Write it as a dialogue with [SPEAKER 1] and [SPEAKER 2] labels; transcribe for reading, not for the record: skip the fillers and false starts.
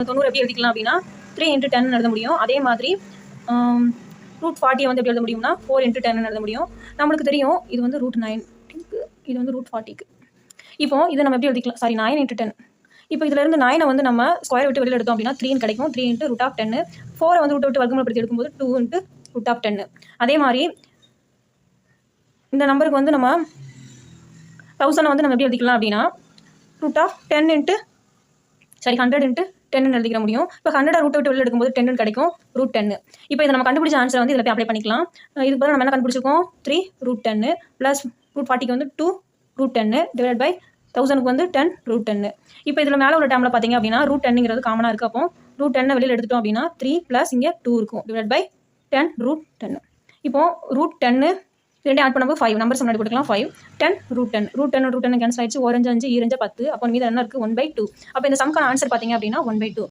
[SPEAKER 1] 90 எப்படி எழுதிக்கலாம் அப்படின்னா 3 × 10 எழுத முடியும். அதே மாதிரி √40 வந்து எப்படி எழுத முடியும்னா 4 × 10 எழுத முடியும். நம்மளுக்கு தெரியும் இது வந்து √90க்கு, இது வந்து √40க்கு. இப்போ இதை நம்ம எப்படி எழுதிக்கலாம், சாரி 9 × 10. இப்போ இதுல இருந்து 9 வந்து நம்ம ஸ்கொயர் விட்டு வெளியில் எடுத்தோம் அப்படின்னா 3 கிடைக்கும். 3 × √10. 4 வந்து விட்டு வர்க்கமூலப்படுத்தி எடுக்கும்போது 2 × √10. அதே மாதிரி இந்த நம்பருக்கு வந்து நம்ம 1000 வந்து நம்ம எப்படி எழுதிக்கலாம் அப்படின்னா 100 × 10 எழுதிக்க முடியும். இப்போ 100 ரூட் விட்டு வெளியில் எடுக்கும்போது 10 கிடைக்கும், √10. இப்போ இதை நம்ம கண்டுபிடிச்ச ஆன்சர் வந்து இதில் போய் அப்ளை பண்ணிக்கலாம். இதுக்கு பதிலாக நம்ம என்ன கண்டுபிடிச்சிருக்கோம், 3 √10 ப்ளஸ் √40க்கு வந்து 2 √10 டிவைட் பை 1000க்கு வந்து 10 √10. இப்போ இதில் மேலே உள்ள டேமில் பார்த்தீங்க அப்படின்னா √10ங்கிறது காமனாக இருக்குது. அப்போ √10 வெளியில் எடுத்துட்டோம் அப்படின்னா 3 ப்ளஸ் இங்கே 2 இருக்கும் டிவைட் பை 10 √10. இப்போ √10 ரெண்டே ஆட் பண்ணும்போது 5 நம்பர்ஸ் முன்னாடி போட்டுக்கலாம். 5 10 √10 √10 கேன்சல் ஆயிடுச்சு. 4 5 5 2 10. அப்போ மீது என்ன இருக்குது 1/2. அப்போ இந்த சம்க்கான ஆன்சர் பார்த்தீங்க அப்படின்னா 1/2.